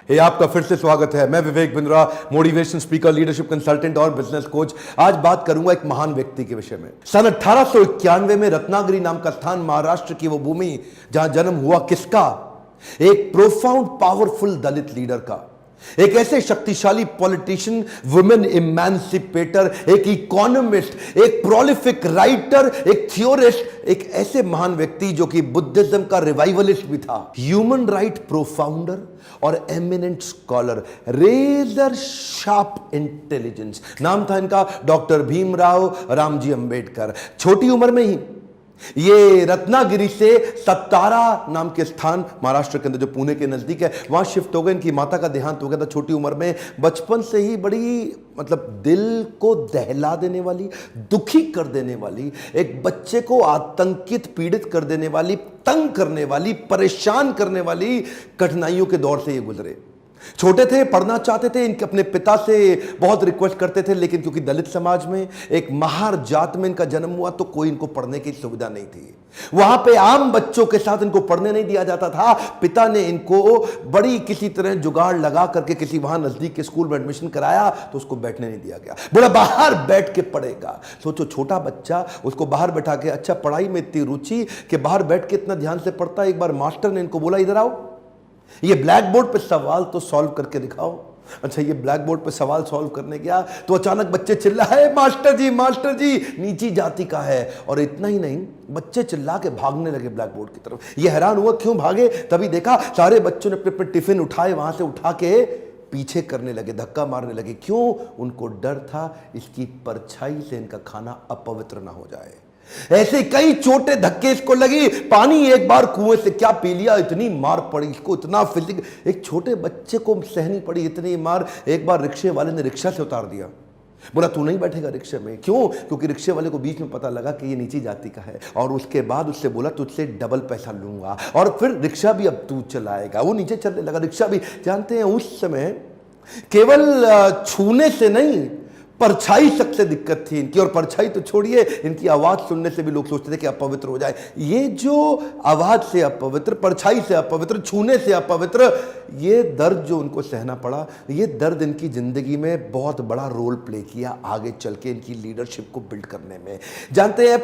हे आपका फिर से स्वागत है। मैं Vivek Bindra, motivation speaker, leadership consultant और बिजनेस कोच। आज बात करूंगा एक महान व्यक्ति के विषय में। सन 1891 में रत्नागिरी नाम का स्थान, महाराष्ट्र की वो भूमि जहां जन्म हुआ किसका? एक प्रोफाउंड पावरफुल दलित लीडर का, एक ऐसे शक्तिशाली पॉलिटिशियन, वुमेन इमेंसिपेटर, एक इकोनॉमिस्ट, एक प्रोलिफिक राइटर, एक थियोरिस्ट, एक ऐसे महान व्यक्ति जो कि बुद्धिज्म का रिवाइवलिस्ट भी था, ह्यूमन राइट प्रोफाउंडर और eminent scholar, razor sharp intelligence. नाम था इनका डॉक्टर भीमराव रामजी अंबेडकर। छोटी उम्र में ही ये रत्नागिरी से सत्तारा नाम के स्थान, महाराष्ट्र के अंदर जो पुणे के नजदीक है, वहां शिफ्ट हो गए। इनकी माता का देहांत हो गया था छोटी उम्र में। बचपन से ही बड़ी दिल को दहला देने वाली, दुखी कर देने वाली, एक बच्चे को आतंकित, पीड़ित कर देने वाली, तंग करने वाली, परेशान करने वाली कठिनाइयों के दौर से ये गुजरे। छोटे थे, पढ़ना चाहते थे, इनके अपने पिता से बहुत रिक्वेस्ट करते थे, लेकिन क्योंकि दलित समाज में, एक महार जात में इनका जन्म हुआ, तो कोई इनको पढ़ने की सुविधा नहीं थी। वहां पे आम बच्चों के साथ इनको पढ़ने नहीं दिया जाता था। पिता ने इनको बड़ी किसी तरह जुगाड़ लगा करके किसी वहां नजदीक के स्कूल में एडमिशन कराया, तो उसको बैठने नहीं दिया गया। बोला बाहर बैठ के पढ़ेगा। सोचो, छोटा बच्चा, उसको बाहर बैठा के, अच्छा पढ़ाई में इतनी रुचि कि बाहर बैठ के इतना ध्यान से पढ़ता है। एक बार मास्टर ने इनको बोला, इधर आओ, ये ब्लैक बोर्ड पे सवाल तो सॉल्व करके दिखाओ। अच्छा, ये ब्लैक बोर्ड पे सवाल सॉल्व करने गया तो अचानक बच्चे चिल्लाए, मास्टर जी नीची जाति का है। और इतना ही नहीं, बच्चे चिल्ला के भागने लगे ब्लैक बोर्ड की तरफ। ये हैरान हुआ क्यों भागे। तभी देखा सारे बच्चों ने अपने अपने टिफिन उठाए, वहां से उठा के पीछे करने लगे, धक्का मारने लगे। क्यों? उनको डर था इसकी परछाई से इनका खाना अपवित्र ना हो जाए। ऐसे कई छोटे धक्के इसको लगी। पानी एक बार कुएं से क्या पी लिया, इतनी मार पड़ी इसको, इतना फिजिक, एक छोटे बच्चे को सहनी पड़ी इतनी मार। एक बार रिक्शे वाले ने रिक्शा से उतार दिया। बोला तू नहीं बैठेगा रिक्शे में। क्यों? क्योंकि रिक्शे वाले को बीच में पता लगा कि ये नीची जाति का है। और उसके बाद उससे बोला तुझसे डबल पैसा लूंगा, और फिर रिक्शा भी अब तू चलाएगा। वो नीचे चलने लगा, रिक्शा भी। जानते हैं उस समय केवल छूने से नहीं, परछाई तक से दिक्कत थी इनकी। और परछाई तो छोड़िए, इनकी आवाज सुनने से भी लोग सोचते थे कि अपवित्र हो जाए। ये जो आवाज से अपवित्र, परछाई से अपवित्र, छूने से अपवित्र, ये दर्द जो उनको सहना पड़ा, ये दर्द इनकी जिंदगी में बहुत बड़ा रोल प्ले किया आगे चल के इनकी लीडरशिप को बिल्ड करने में। जानते हैं,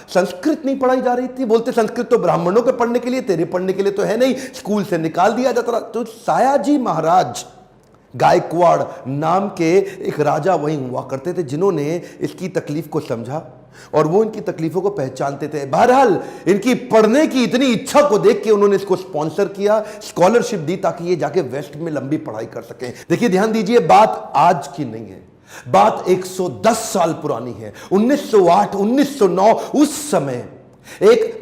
संस्कृत नहीं पढ़ाई जा रही थी। बोलते संस्कृत तो ब्राह्मणों के पढ़ने के लिए, तेरे पढ़ने के लिए तो है नहीं, स्कूल से निकाल दिया जाता था। तो सायाजी महाराज गायकवाड़ नाम के एक राजा वहीं हुआ करते थे, जिन्होंने इसकी तकलीफ को समझा और वो इनकी तकलीफों को पहचानते थे। बहरहाल इनकी पढ़ने की इतनी इच्छा को देख के उन्होंने इसको स्पॉन्सर किया, स्कॉलरशिप दी, ताकि ये जाके वेस्ट में लंबी पढ़ाई कर सकें। देखिए, ध्यान दीजिए, बात आज की नहीं है, बात 110 साल पुरानी है। 1908, 1909, उस समय एक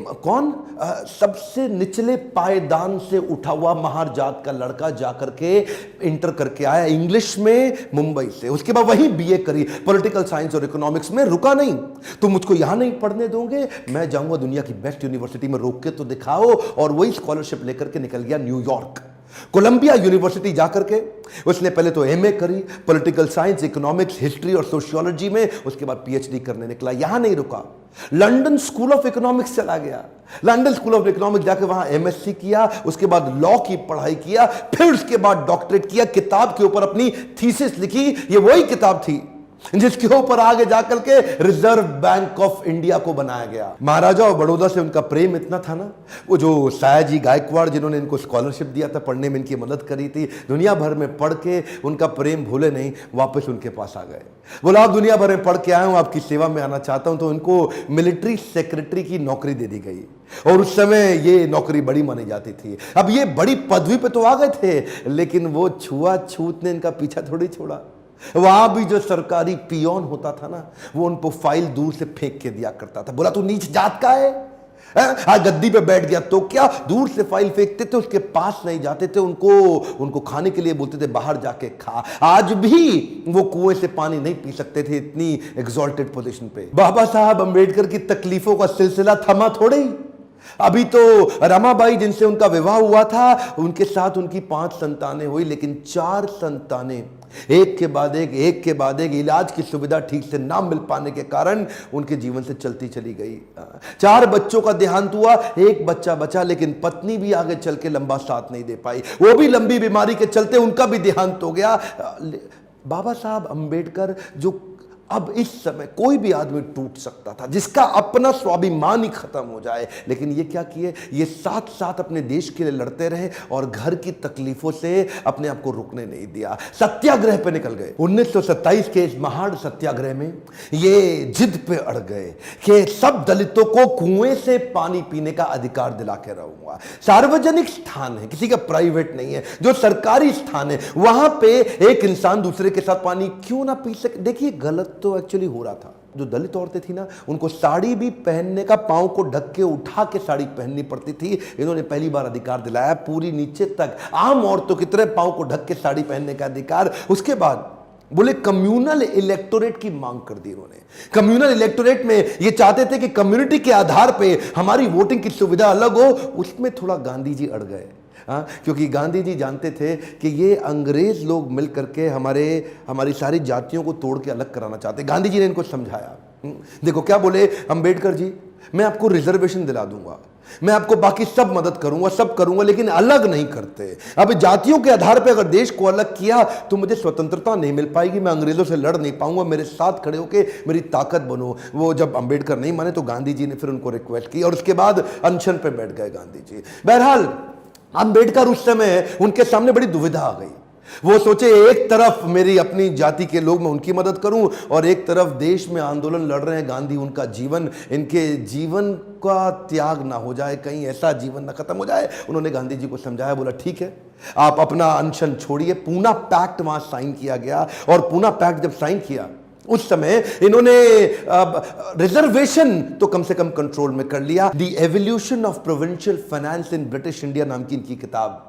सबसे निचले पायदान से उठा हुआ महार जात का लड़का जाकर के इंटर करके आया इंग्लिश में मुंबई से। उसके बाद वहीं बीए करी, पॉलिटिकल साइंस और इकोनॉमिक्स में। रुका नहीं, तुम मुझको यहां नहीं पढ़ने दोगे, मैं जाऊंगा दुनिया की बेस्ट यूनिवर्सिटी में, रोक के तो दिखाओ। और वही स्कॉलरशिप लेकर के निकल गया न्यूयॉर्क, कोलंबिया यूनिवर्सिटी जाकर के उसने पहले तो एमए करी, पॉलिटिकल साइंस, इकोनॉमिक्स, हिस्ट्री और सोशियोलॉजी में। उसके बाद पीएचडी करने निकला। यहां नहीं रुका, लंदन स्कूल ऑफ इकोनॉमिक्स चला गया। लंदन स्कूल ऑफ इकोनॉमिक्स जाकर वहां एमएससी किया, उसके बाद लॉ की पढ़ाई किया, फिर उसके बाद डॉक्टरेट किया, किताब के ऊपर अपनी थीसिस लिखी। ये वही किताब थी जिसके ऊपर आगे जाकर के रिजर्व बैंक ऑफ इंडिया को बनाया गया। महाराजा और बड़ौदा से उनका प्रेम इतना था ना, वो जो सायाजी गायकवाड़ जिन्होंने इनको स्कॉलरशिप दिया था, पढ़ने में इनकी मदद करी थी, दुनिया भर में पढ़ के उनका प्रेम भूले नहीं, वापस उनके पास आ गए। बोला आप दुनिया भर में पढ़ के आए हूं, आपकी सेवा में आना चाहता हूं। तो उनको मिलिट्री सेक्रेटरी की नौकरी दे दी गई, और उस समय ये नौकरी बड़ी मानी जाती थी। अब ये बड़ी पदवी पे तो आ गए थे, लेकिन वो छुआछूत ने इनका पीछा थोड़ी छोड़ा। वहां भी जो सरकारी पियोन होता था ना, वो उनको फाइल दूर से फेंक के दिया करता था। बोला तू नीच जात का है? आज गद्दी पे बैठ गया तो क्या? दूर से फाइल फेंकते थे, उसके पास नहीं जाते थे। उनको खाने के लिए बोलते थे बाहर जाके खा। आज भी वो कुएं से पानी नहीं पी सकते थे, इतनी एग्जॉल्टेड पोजीशन पे। बाबा साहब अंबेडकर की तकलीफों का सिलसिला थमा थोड़े ही। अभी तो रमाबाई जिनसे उनका विवाह हुआ था, उनके साथ उनकी 5 संतानें हुई, लेकिन 4 संतानें एक के बाद एक इलाज की सुविधा ठीक से ना मिल पाने के कारण उनके जीवन से चलती चली गई। 4 बच्चों का देहांत हुआ, 1 बच्चा बचा, लेकिन पत्नी भी आगे चल के लंबा साथ नहीं दे पाई, वो भी लंबी बीमारी के चलते उनका भी देहांत हो गया। बाबा साहब अंबेडकर, जो अब इस समय कोई भी आदमी टूट सकता था, जिसका अपना स्वाभिमान ही खत्म हो जाए, लेकिन ये क्या किए, ये साथ साथ अपने देश के लिए लड़ते रहे और घर की तकलीफों से अपने आप को रुकने नहीं दिया, सत्याग्रह पे निकल गए। 1927 के इस महान सत्याग्रह में ये जिद पे अड़ गए कि सब दलितों को कुएं से पानी पीने का अधिकार दिला के रहूंगा। सार्वजनिक स्थान है, किसी का प्राइवेट नहीं है, जो सरकारी स्थान है, वहां पे एक इंसान दूसरे के साथ पानी क्यों ना पी सके। देखिए गलत तो एक्चुअली हो रहा था। जो दलित औरतें थी ना, उनको साड़ी भी पहनने का, पांव को ढक के उठा के साड़ी पहननी पड़ती थी। इन्होंने पहली बार अधिकार दिलाया, पूरी नीचे तक आम औरतों की तरह पांव को ढक के साड़ी पहनने का अधिकार। उसके बाद बोले कम्युनल इलेक्टोरेट की मांग कर दी इन्होंने। कम्युनल इलेक्टोरेट में ये चाहते थे कि कम्युनिटी के आधार पे हमारी वोटिंग की सुविधा अलग हो। उसमें थोड़ा गांधी जी अड़ गए, क्योंकि गांधी जी जानते थे कि ये अंग्रेज लोग मिल करके हमारी सारी जातियों को तोड़ के अलग कराना चाहते। गांधी जी ने इनको समझाया। देखो क्या बोले अंबेडकर जी, मैं आपको रिजर्वेशन दिला दूंगा, मैं आपको बाकी सब मदद करूंगा, सब करूंगा, लेकिन अलग नहीं करते। अब जातियों के आधार पर अगर देश को अलग किया तो मुझे स्वतंत्रता नहीं मिल पाएगी, मैं अंग्रेजों से लड़ नहीं पाऊंगा, मेरे साथ खड़े होके मेरी ताकत बनो। वो जब अंबेडकर नहीं माने तो गांधी जी ने फिर उनको रिक्वेस्ट की और उसके बाद अनशन पे बैठ गए गांधी जी। बहरहाल अंबेडकर उस समय उनके सामने बड़ी दुविधा आ गई। वो सोचे एक तरफ मेरी अपनी जाति के लोग, मैं उनकी मदद करूं, और एक तरफ देश में आंदोलन लड़ रहे हैं गांधी, उनका जीवन, इनके जीवन का त्याग ना हो जाए, कहीं ऐसा जीवन ना खत्म हो जाए। उन्होंने गांधी जी को समझाया, बोला ठीक है आप अपना अनशन छोड़िए। पूना पैक्ट वहां साइन किया गया, और पूना पैक्ट जब साइन किया उस समय इन्होंने रिजर्वेशन तो कम से कम कंट्रोल में कर लिया। The evolution of provincial finance in British India नाम की इनकी किताब,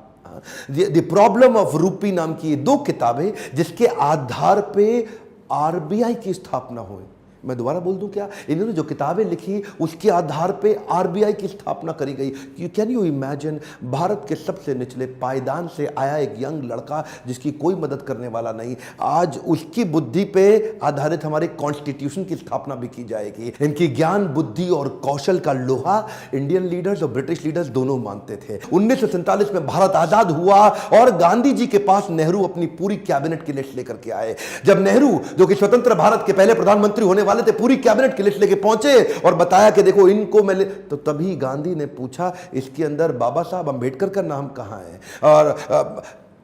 द प्रॉब्लम ऑफ रूपी नाम की 2 किताबें, जिसके आधार पे आरबीआई की स्थापना हुई। मैं दोबारा बोल दूं क्या, इन्होंने जो किताबें लिखी उसके आधार पे आरबीआई की स्थापना करी गई। कैन यू इमेजिन, भारत के सबसे निचले पायदान से आया एक यंग लड़का जिसकी कोई मदद करने वाला नहीं, आज उसकी बुद्धि पे आधारित हमारे कॉन्स्टिट्यूशन की स्थापना भी की जाएगी। इनकी ज्ञान, बुद्धि और कौशल का लोहा इंडियन लीडर्स और ब्रिटिश लीडर्स दोनों मानते थे। 1947 में भारत आजाद हुआ और गांधी जी के पास नेहरू अपनी पूरी कैबिनेट की लिस्ट लेकर के आए। जब नेहरू, जो कि स्वतंत्र भारत के पहले प्रधानमंत्री होने वाले थे, पूरी कैबिनेट की लिस्ट लेके पहुंचे और बताया कि देखो इनको मैं तो तभी गांधी ने पूछा इसके अंदर बाबा साहब अंबेडकर का नाम कहां है, और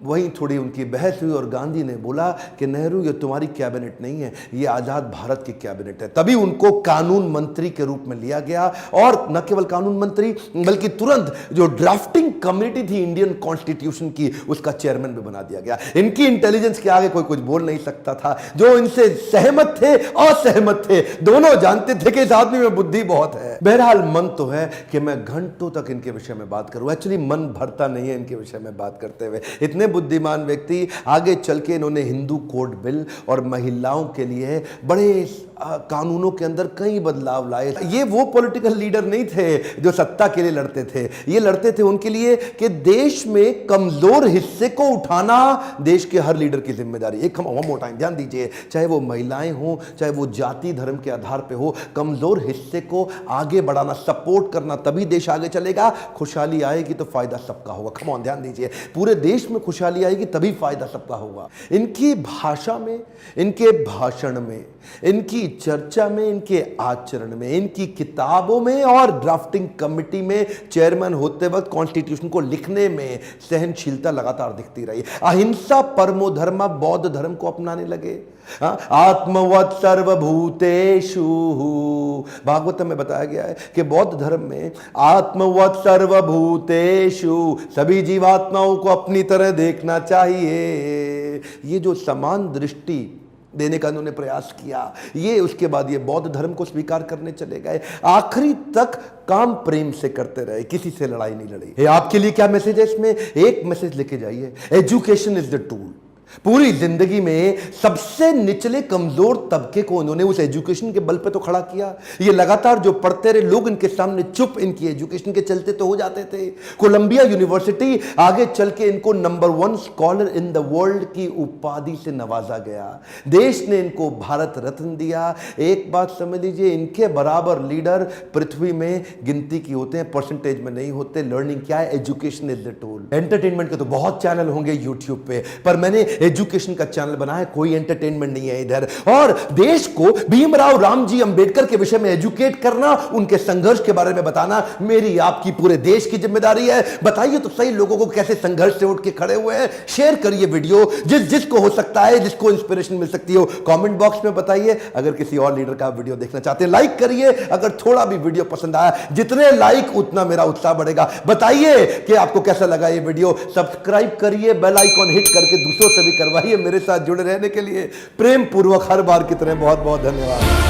वहीं थोड़ी उनकी बहस हुई और गांधी ने बोला कि नेहरू ये तुम्हारी कैबिनेट नहीं है, ये आजाद भारत की कैबिनेट है। तभी उनको कानून मंत्री के रूप में लिया गया, और न केवल कानून मंत्री बल्कि तुरंत जो ड्राफ्टिंग कमेटी थी इंडियन कॉन्स्टिट्यूशन की, उसका चेयरमैन भी बना दिया गया। इनकी इंटेलिजेंस के आगे कोई कुछ बोल नहीं सकता था। जो इनसे सहमत थे, असहमत थे, दोनों जानते थे कि इस आदमी में बुद्धि बहुत है। बहरहाल मन तो है कि मैं घंटों तक इनके विषय में बात करूं, एक्चुअली मन भरता नहीं है इनके विषय में बात करते हुए। इतने बुद्धिमान व्यक्ति, आगे चल के इन्होंने हिंदू कोड बिल और महिलाओं के लिए बड़े कानूनों के अंदर कई बदलाव लाए। ये वो पॉलिटिकल लीडर नहीं थे जो सत्ता के लिए लड़ते थे, ये लड़ते थे उनके लिए कि देश में कमजोर हिस्से को उठाना देश के हर लीडर की जिम्मेदारी। एक वन मोर टाइम ध्यान दीजिए, चाहे वो महिलाएं हो, चाहे वो जाति धर्म के आधार पे हो, कमजोर हिस्से को आगे बढ़ाना, सपोर्ट करना, तभी देश आगे चलेगा। खुशहाली आएगी तो फायदा सबका होगा। कम ऑन ध्यान दीजिए, पूरे देश में खुशहाली आएगी तभी फायदा सबका होगा। इनकी भाषा में, इनके भाषण में, इनकी चर्चा में, इनके आचरण में, इनकी किताबों में और ड्राफ्टिंग कमेटी में चेयरमैन होते वक्त कॉन्स्टिट्यूशन को लिखने में सहनशीलता लगातार दिखती रही। अहिंसा परमो धर्म, बौद्ध धर्म को अपनाने लगे। आत्मवत् सर्वभूतेषु, भागवतम में बताया गया है कि बौद्ध धर्म में आत्मवत् सर्वभूतेषु, सभी जीवात्माओं को अपनी तरह देखना चाहिए। ये जो समान दृष्टि देने का उन्होंने प्रयास किया, ये उसके बाद ये बौद्ध धर्म को स्वीकार करने चले गए। आखिरी तक काम प्रेम से करते रहे, किसी से लड़ाई नहीं लड़ी। आपके लिए क्या मैसेज है इसमें? एक मैसेज लेके जाइए, एजुकेशन इज द टूल। पूरी जिंदगी में सबसे निचले कमजोर तबके को उन्होंने उस एजुकेशन के बल पे तो खड़ा किया। ये लगातार जो पढ़ते रहे लोग इनके सामने चुप, इनकी एजुकेशन के चलते तो हो जाते थे। कोलंबिया यूनिवर्सिटी आगे चल के इनको number 1 scholar in the world की उपाधि से नवाजा गया। देश ने इनको भारत रत्न दिया। एक बात समझ लीजिए, इनके बराबर लीडर पृथ्वी में गिनती की होते हैं, परसेंटेज में नहीं होते। लर्निंग क्या है? Education is the tool. Entertainment के तो बहुत चैनल होंगे यूट्यूब पे, पर मैंने एजुकेशन का चैनल बना है, कोई एंटरटेनमेंट नहीं है इधर। और देश को भीमराव रामजी अंबेडकर के विषय में एजुकेट करना, उनके संघर्ष के बारे में बताना मेरी आपकी पूरे देश की जिम्मेदारी है। बताइए तो सही लोगों को कैसे संघर्ष से उठ के खड़े हुए हैं। शेयर करिए वीडियो, जिसको हो सकता है, जिसको इंस्पिरेशन मिल सकती हो, कमेंट बॉक्स में बताइए। अगर किसी और लीडर का वीडियो देखना चाहते हैं लाइक करिए। अगर थोड़ा भी वीडियो पसंद आया, जितने लाइक उतना मेरा उत्साह बढ़ेगा। बताइए कि आपको कैसा लगा ये वीडियो। सब्सक्राइब करिए, बेल आइकॉन हिट करके दूसरों से भी करवाइए। मेरे साथ जुड़े रहने के लिए प्रेम पूर्वक हर बार की तरह बहुत बहुत धन्यवाद।